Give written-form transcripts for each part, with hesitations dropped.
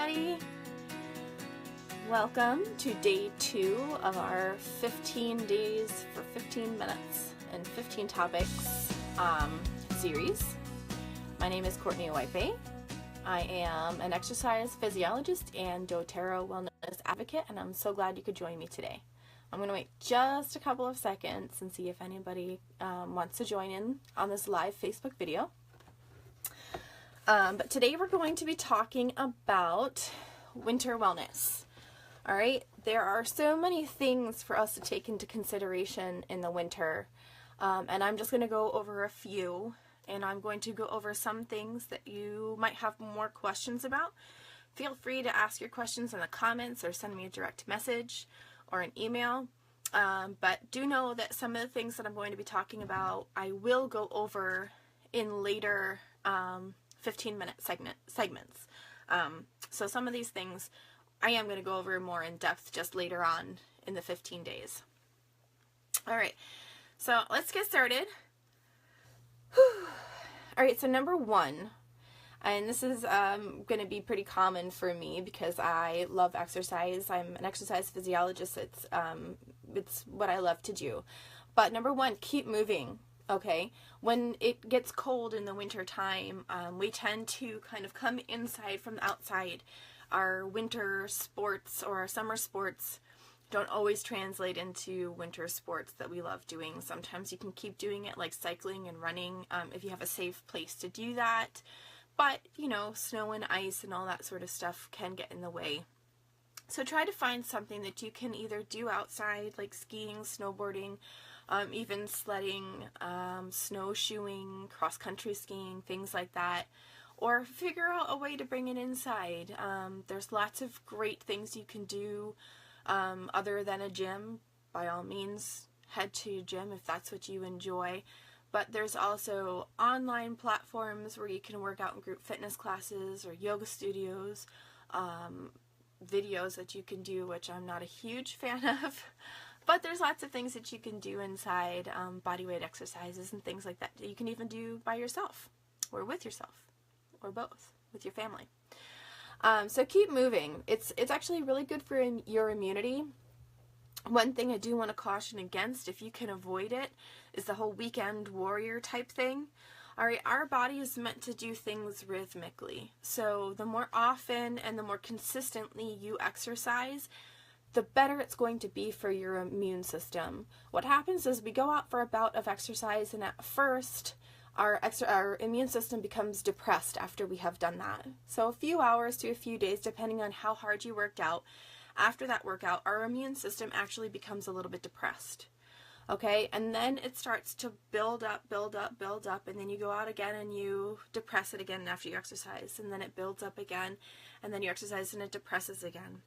everybody. Welcome to day 2 of our 15 days for 15 minutes and 15 topics series. My name is Courtney Whitebay. I am an exercise physiologist and doTERRA wellness advocate, and I'm so glad you could join me today. I'm going to wait just a couple of seconds and see if anybody wants to join in on this live Facebook video. But today we're going to be talking about winter wellness. All right, there are so many things for us to take into consideration in the winter, and I'm just going to go over a few, and I'm going to go over some things that you might have more questions about. Feel free to ask your questions in the comments or send me a direct message or an email, but do know that some of the things that I'm going to be talking about I will go over in later 15-minute segments. So some of these things I am going to go over more in depth just later on in the 15 days. All right, so let's get started. All right, so number 1, and this is going to be pretty common for me because I love exercise. I'm an exercise physiologist. It's what I love to do. But number 1, keep moving. Okay, when it gets cold in the winter time, we tend to kind of come inside from the outside. Our winter sports or our summer sports don't always translate into winter sports that we love doing. Sometimes you can keep doing it, like cycling and running, if you have a safe place to do that. But, you know, snow and ice and all that sort of stuff can get in the way. So try to find something that you can either do outside, like skiing, snowboarding, even sledding, snowshoeing, cross-country skiing, things like that. Or figure out a way to bring it inside. There's lots of great things you can do other than a gym. By all means, head to a gym if that's what you enjoy. But there's also online platforms where you can work out in group fitness classes or yoga studios, videos that you can do, which I'm not a huge fan of. But there's lots of things that you can do inside, bodyweight exercises and things like that you can even do by yourself or with yourself or both with your family. So keep moving. It's actually really good for your immunity. One thing I do want to caution against, if you can avoid it, is the whole weekend warrior type thing. All right, our body is meant to do things rhythmically. So the more often and the more consistently you exercise, the better it's going to be for your immune system. What happens is we go out for a bout of exercise, and at first our immune system becomes depressed after we have done that. So a few hours to a few days, depending on how hard you worked out, after that workout, our immune system actually becomes a little bit depressed. Okay, and then it starts to build up, and then you go out again and you depress it again after you exercise, and then it builds up again, and then you exercise and it depresses again.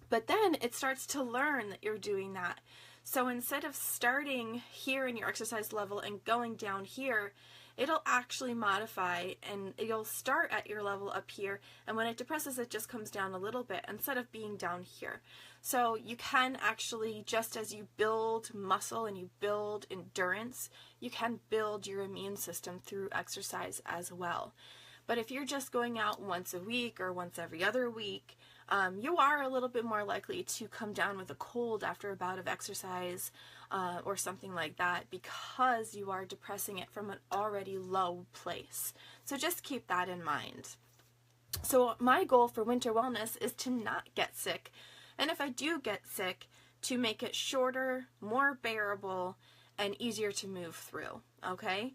But then it starts to learn that you're doing that. So instead of starting here in your exercise level and going down here, it'll actually modify and you'll start at your level up here, and when it depresses it just comes down a little bit instead of being down here. So you can actually, just as you build muscle and you build endurance, you can build your immune system through exercise as well. But if you're just going out once a week or once every other week, you are a little bit more likely to come down with a cold after a bout of exercise or something like that, because you are depressing it from an already low place. So just keep that in mind. So my goal for winter wellness is to not get sick, and if I do get sick, to make it shorter, more bearable, and easier to move through. Okay?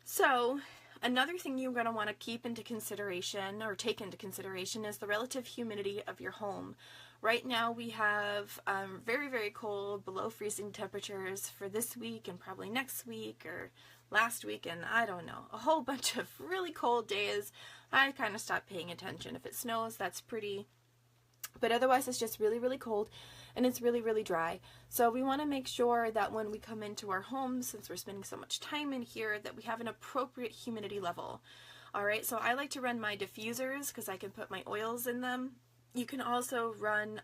So another thing you're going to want to keep into consideration or take into consideration is the relative humidity of your home. Right now we have very, very cold, below freezing temperatures for this week and probably next week or last week, and I don't know, a whole bunch of really cold days. I kind of stopped paying attention. If it snows, that's pretty. But otherwise it's just really, really cold and it's really, really dry. So we want to make sure that when we come into our homes, since we're spending so much time in here, that we have an appropriate humidity level. All right, so I like to run my diffusers because I can put my oils in them. You can also run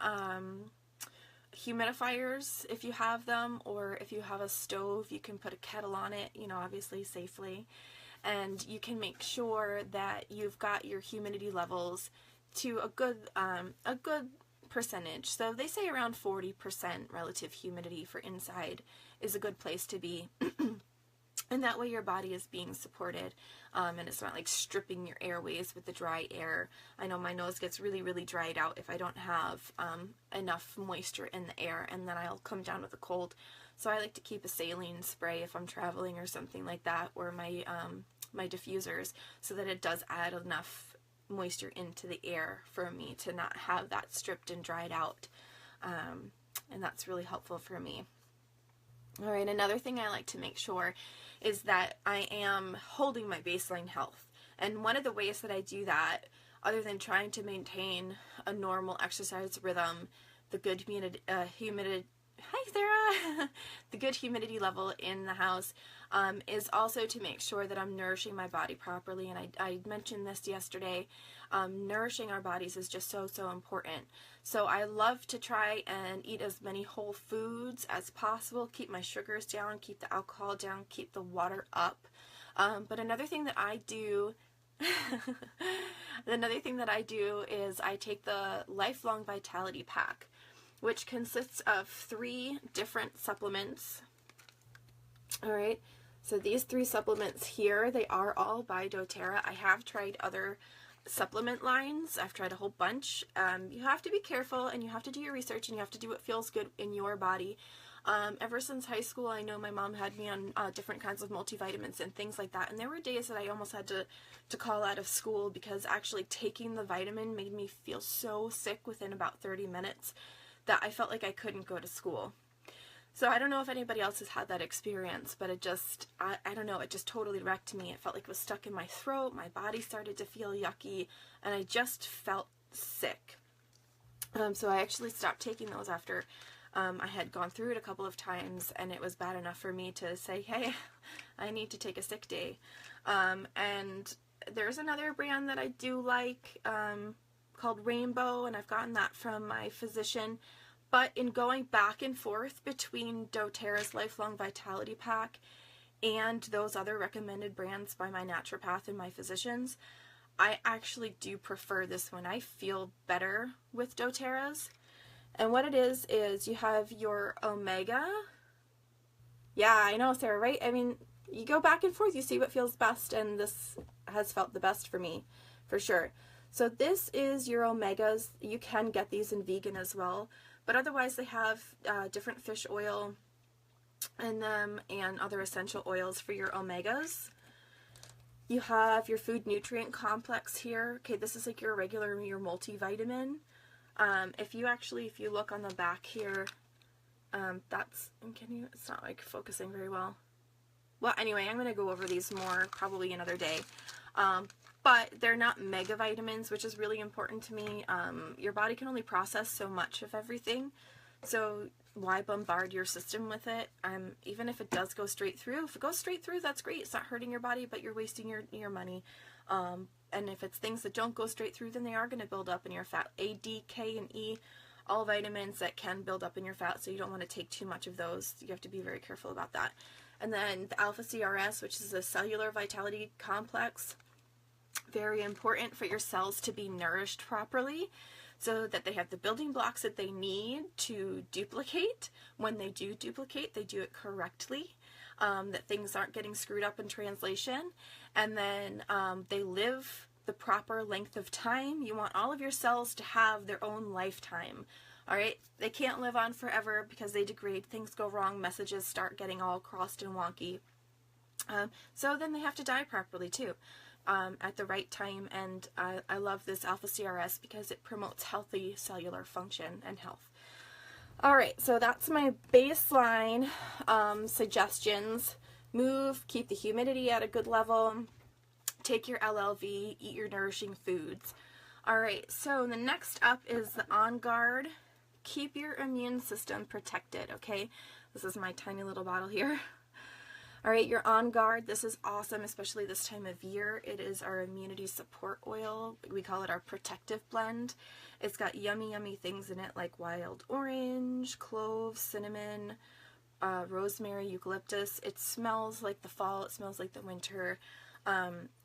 humidifiers if you have them, or if you have a stove, you can put a kettle on it, you know, obviously safely. And you can make sure that you've got your humidity levels to a good percentage. So they say around 40% relative humidity for inside is a good place to be. And that way your body is being supported, and it's not like stripping your airways with the dry air. I know my nose gets really, really dried out if I don't have enough moisture in the air, and then I'll come down with a cold. So I like to keep a saline spray if I'm traveling or something like that, or my my diffusers, so that it does add enough moisture into the air for me to not have that stripped and dried out. And that's really helpful for me. All right, another thing I like to make sure is that I am holding my baseline health. And one of the ways that I do that, other than trying to maintain a normal exercise rhythm, the good humidity, hi Sarah, the good humidity level in the house, is also to make sure that I'm nourishing my body properly. And I mentioned this yesterday. Nourishing our bodies is just so, so important. So I love to try and eat as many whole foods as possible, keep my sugars down, keep the alcohol down, keep the water up. But another thing that I do, is I take the Lifelong Vitality Pack, which consists of 3 different supplements. All right, so these 3 supplements here, they are all by doTERRA. I have tried other supplement lines. I've tried a whole bunch. You have to be careful, and you have to do your research, and you have to do what feels good in your body. Ever since high school, I know my mom had me on different kinds of multivitamins and things like that, and there were days that I almost had to call out of school because actually taking the vitamin made me feel so sick within about 30 minutes that I felt like I couldn't go to school. So I don't know if anybody else has had that experience, but it just, I don't know, it just totally wrecked me. It felt like it was stuck in my throat, my body started to feel yucky, and I just felt sick. So I actually stopped taking those after I had gone through it a couple of times, and it was bad enough for me to say, hey, I need to take a sick day. And there's another brand that I do like called Rainbow, and I've gotten that from my physician. But in going back and forth between doTERRA's Lifelong Vitality Pack and those other recommended brands by my naturopath and my physicians, I actually do prefer this one. I feel better with doTERRA's. And what it is you have your omega. Yeah, I know, Sarah, right? I mean, you go back and forth, you see what feels best, and this has felt the best for me, for sure. So this is your omegas. You can get these in vegan as well. But otherwise, they have different fish oil in them and other essential oils for your omegas. You have your food nutrient complex here. Okay, this is like your regular, your multivitamin. If you look on the back here, it's not like focusing very well. Well, anyway, I'm going to go over these more probably another day. But they're not mega vitamins, which is really important to me. Your body can only process so much of everything, so why bombard your system with it? Even if it does go straight through, if it goes straight through, that's great. It's not hurting your body, but you're wasting your money. And if it's things that don't go straight through, then they are going to build up in your fat. A, D, K, and E, all vitamins that can build up in your fat, so you don't want to take too much of those. You have to be very careful about that. And then the Alpha CRS, which is a cellular vitality complex. Very important for your cells to be nourished properly so that they have the building blocks that they need to duplicate. When they do duplicate, they do it correctly, that things aren't getting screwed up in translation, and then they live the proper length of time. You want all of your cells to have their own lifetime. All right, they can't live on forever because they degrade, things go wrong, messages start getting all crossed and wonky. So then they have to die properly too. At the right time, and I love this Alpha CRS because it promotes healthy cellular function and health. Alright, so that's my baseline suggestions. Move, keep the humidity at a good level, take your LLV, eat your nourishing foods. Alright, so the next up is the On Guard. Keep your immune system protected, okay? This is my tiny little bottle here. Alright, you're On Guard. This is awesome, especially this time of year. It is our immunity support oil. We call it our protective blend. It's got yummy, yummy things in it like wild orange, cloves, cinnamon, rosemary, eucalyptus. It smells like the fall. It smells like the winter.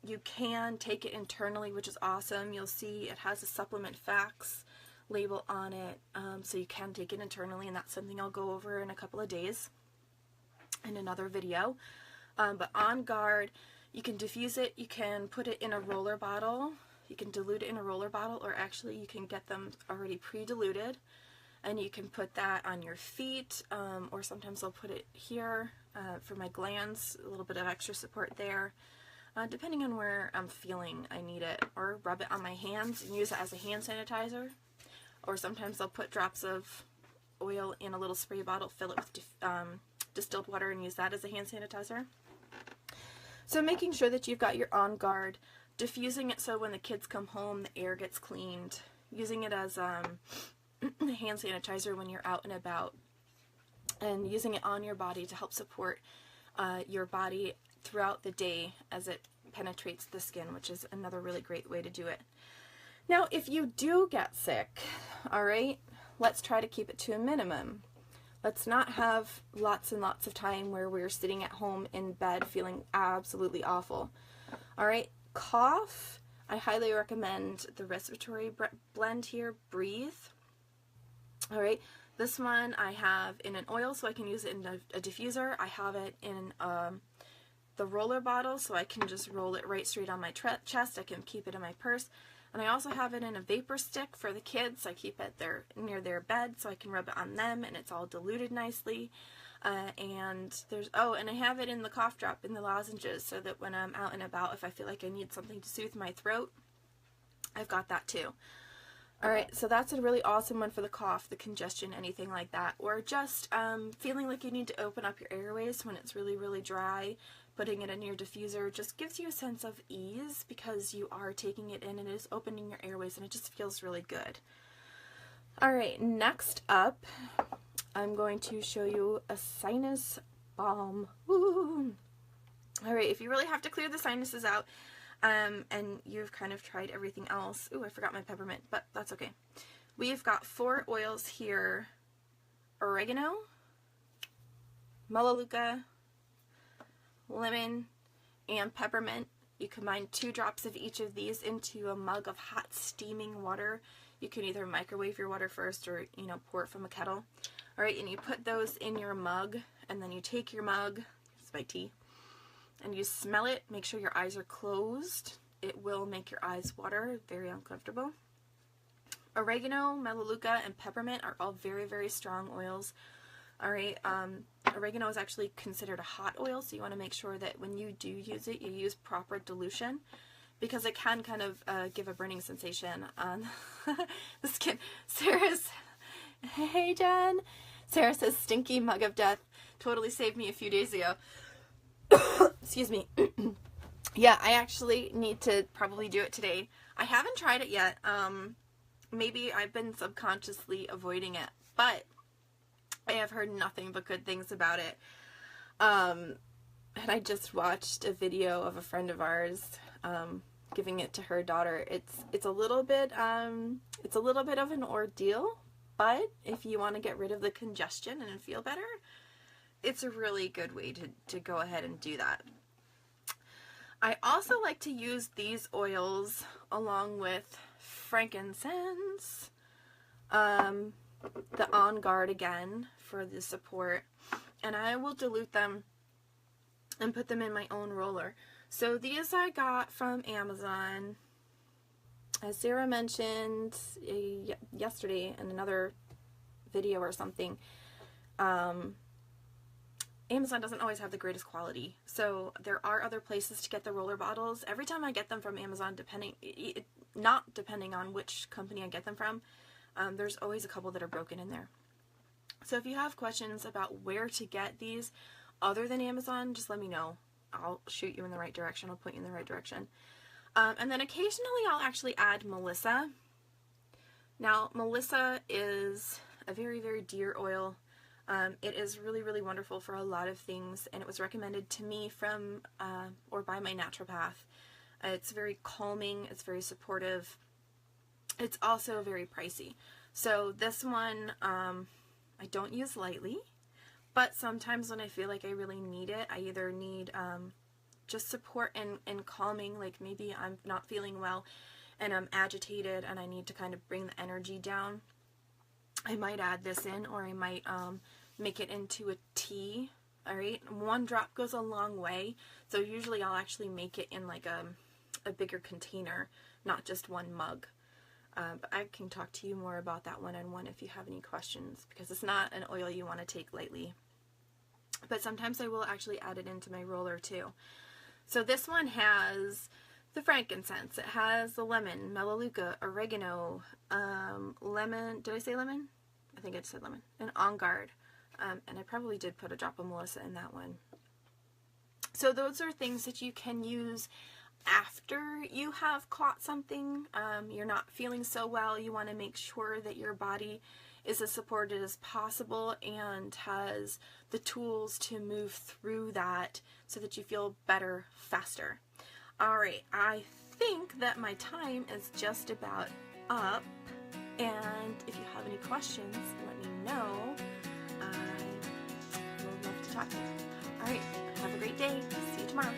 You can take it internally, which is awesome. You'll see it has a supplement facts label on it, so you can take it internally, and that's something I'll go over in a couple of days in another video. But On Guard, you can diffuse it, you can put it in a roller bottle, you can dilute it in a roller bottle, or actually you can get them already pre-diluted, and you can put that on your feet, or sometimes I'll put it here for my glands, a little bit of extra support there. Depending on where I'm feeling I need it, or rub it on my hands and use it as a hand sanitizer, or sometimes I'll put drops of oil in a little spray bottle, fill it with distilled water, and use that as a hand sanitizer. So making sure that you've got your On Guard, diffusing it so when the kids come home the air gets cleaned, using it as hand sanitizer when you're out and about, and using it on your body to help support your body throughout the day as it penetrates the skin, which is another really great way to do it. Now, if you do get sick, alright, let's try to keep it to a minimum. Let's not have lots and lots of time where we're sitting at home in bed feeling absolutely awful. Alright, cough, I highly recommend the respiratory blend here, Breathe. Alright, this one I have in an oil so I can use it in a diffuser. I have it in the roller bottle so I can just roll it right straight on my chest. I can keep it in my purse. And I also have it in a vapor stick for the kids. I keep it there near their bed so I can rub it on them, and it's all diluted nicely. And I have it in the cough drop in the lozenges so that when I'm out and about, if I feel like I need something to soothe my throat, I've got that too. Alright, so that's a really awesome one for the cough, the congestion, anything like that. Or just feeling like you need to open up your airways when it's really, really dry. Putting it in your diffuser just gives you a sense of ease because you are taking it in and it is opening your airways, and it just feels really good. Alright, next up, I'm going to show you a sinus balm. Alright, if you really have to clear the sinuses out, and you've kind of tried everything else. Ooh, I forgot my peppermint, but that's okay. We've got 4 oils here: oregano, melaleuca, lemon, and peppermint. You combine 2 drops of each of these into a mug of hot steaming water. You can either microwave your water first or, pour it from a kettle. Alright, and you put those in your mug, and then you take your mug, it's my tea, and you smell it. Make sure your eyes are closed. It will make your eyes water, very uncomfortable. Oregano, melaleuca, and peppermint are all very, very strong oils. Alright, oregano is actually considered a hot oil, so you want to make sure that when you do use it, you use proper dilution, because it can kind of give a burning sensation on the skin. Hey Jen! Sarah says, stinky mug of death. Totally saved me a few days ago. Excuse me. Yeah, I actually need to probably do it today. I haven't tried it yet. Maybe I've been subconsciously avoiding it, but I have heard nothing but good things about it. And I just watched a video of a friend of ours giving it to her daughter. It's a little bit of an ordeal, but if you want to get rid of the congestion and feel better, it's a really good way to go ahead and do that. I also like to use these oils along with frankincense, the On Guard again for the support, and I will dilute them and put them in my own roller. So these I got from Amazon. As Sarah mentioned yesterday in another video or something, Amazon doesn't always have the greatest quality. So there are other places to get the roller bottles. Every time I get them from Amazon, not depending on which company I get them from, there's always a couple that are broken in there. So if you have questions about where to get these other than Amazon, just let me know. I'll shoot you in the right direction. I'll point you in the right direction. And then occasionally I'll actually add Melissa. Now, Melissa is a very, very dear oil. It is really, really wonderful for a lot of things, and it was recommended to me from or by my naturopath. It's very calming. It's very supportive. It's also very pricey. So this one I don't use lightly, but sometimes when I feel like I really need it, I either need just support and calming. Like maybe I'm not feeling well and I'm agitated and I need to kind of bring the energy down. I might add this in, or I might make it into a tea. All right, 1 drop goes a long way. So usually I'll actually make it in like a bigger container, not just 1 mug. But I can talk to you more about that one-on-one if you have any questions, because it's not an oil you want to take lightly. But sometimes I will actually add it into my roller too. So this one has the frankincense. It has the lemon, melaleuca, oregano, lemon. Did I say lemon? I think I said lemon. And On Guard. And I probably did put a drop of Melissa in that one. So those are things that you can use after you have caught something. You're not feeling so well. You want to make sure that your body is as supported as possible and has the tools to move through that so that you feel better faster. All right, I think that my time is just about up. And if you have any questions, let me know. I would love to talk to you. All right, have a great day. See you tomorrow.